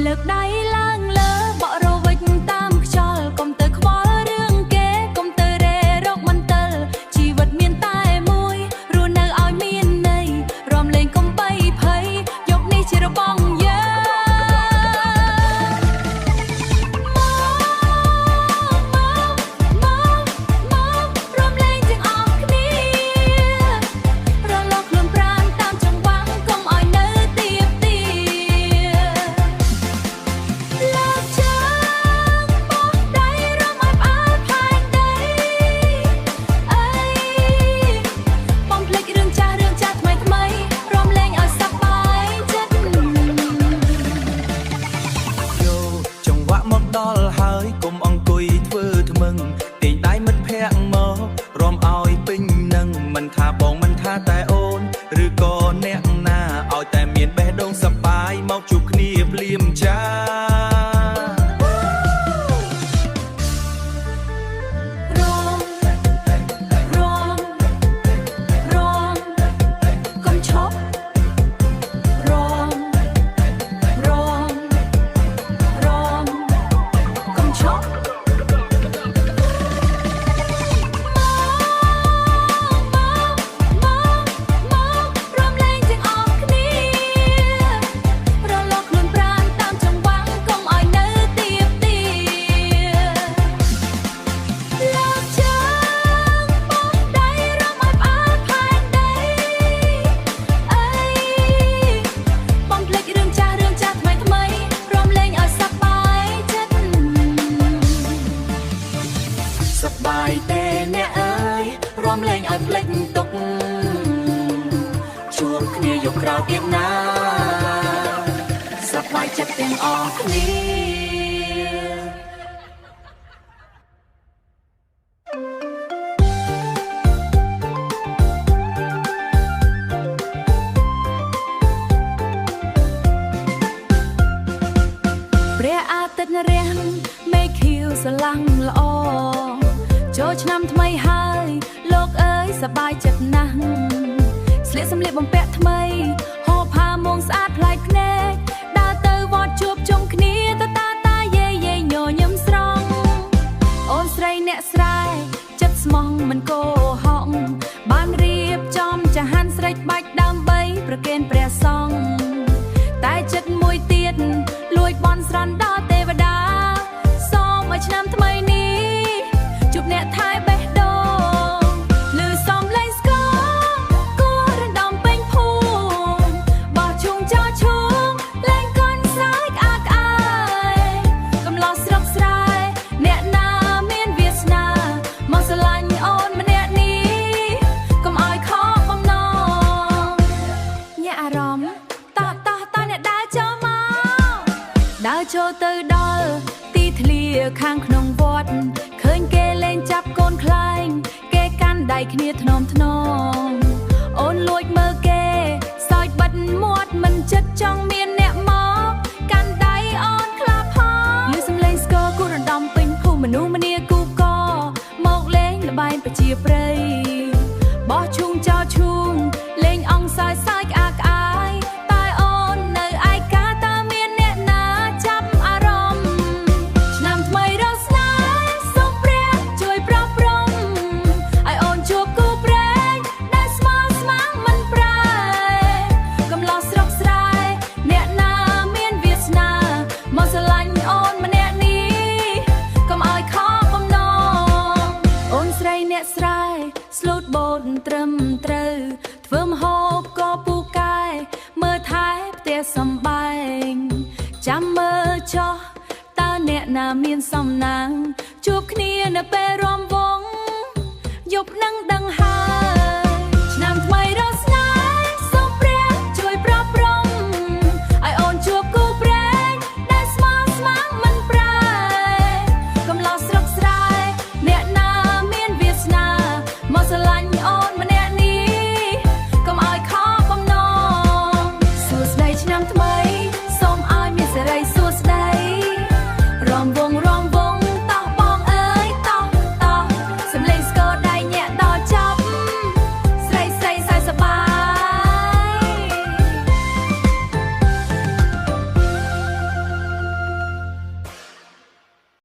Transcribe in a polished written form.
លើកដៃឡើងលើបក់រវិចតាមខ្យល់កុំទៅខ្វល់រឿងគេកុំទៅរេរកមន្ទិលជីវិតមានតែមួយរស់នៅឲ្យមានន័យរំលែងកុំបីភ័យយកនេះជារបស់យើងដល់ហើយកុំអង្គុយធ្វើថ្មឹងទាញដៃមិត្តភ័ក្ដិមករំឲ្យពេញនឹងមិនថាបងមិនថាតែអូនឬក៏អ្នកណាឲ្យតែមានបេះដូងសប្បាយមកជួបគ្នាភ្លាមចាសប្បាយទេអ្នកអើយរំលែងឲ្យភ្លេចទុកជួបគ្នាយកក្រោយទៀតណាសប្បាយចិត្តទាំងអស់គ្នាព្រះអាទិត្យរះមេឃខៀវស្រឡះល្អចូលឆ្នាំថ្មីហើយលោកអើយសប្បាយចិត្តណាស់ស្លៀកសម្លៀកបំពាក់ថ្មីហូបផាមួងស្អាតប្លែកភ្នែកដើរទៅវត្តជួបជុំគ្នាតតាយាយញញឹមស្រង់អូនស្រីអ្នកស្រែចិត្តស្មោះមិនកោហកបានរៀបចំចាហានស្រេចបាច់ដើម្បីប្រគេនព្រះសង្ឃតែចិត្តមួយទៀតលួចបន់ស្រន់ដល់ទេវតាសូមឲ្យឆ្នាំថ្មីនេះជួបអ្នកថែបេះដូងលឺសំឡេងស្គរគួររំដំពេញភូមិបោះឈូងចោឈូងលេងកូនសើចក្អាកក្អាយកំឡោះស្រុកស្រែអ្នកណាមានវាសនាមកស្រឡាញ់អូនម្នាក់នេះកុំឲ្យខកបំណងញាក់អារម្មណ៍តអ្នកដើរចូលមកដើរចូលទៅដល់ទីធ្លាខាងក្នុងវត្តឃើញគេលេងចាប់កូនខ្លែងគេកាន់ដៃគ្នាថ្នមអូនលួចមើលគេសើចបិទមាត់មិនចិត្តចង់មានអ្នកមកកាន់ដៃអូនខ្លាផោលឺសំឡេងស្គរគូររំដំពេញភូមិមនុស្សម្នាគូកមកលេងល្បែងប្រជាប្រិយបោះឈូងចោឈូងលេងអង្សើចសើចក្អាកក្អាយតែអូននៅឯកាតើមានអ្នកណាចាប់អារម្មណ៍ឆ្នាំថ្មីរកស្នេហ៍សូមព្រះជួយប្រោះព្រំឲ្យអូនជួបគូព្រេងដែលស្មោះស្ម័គ្រមិនប្រែកំឡោះស្រុកស្រែអ្នកណាមានវាសនាមកស្រឡាញ់អូនម្នាក់នេះកុំឲ្យខកបំណងអូនស្រីអ្នកស្រែស្លូតបូតត្រឹមត្រូវធ្វើម្ហូបក៏ពូកែមើលថែផ្ទះសំបែងចាំមើលចុះតើអ្នកណាមានសំណាងជួបគ្នានៅពេលរំវង់យប់នឹងដឹង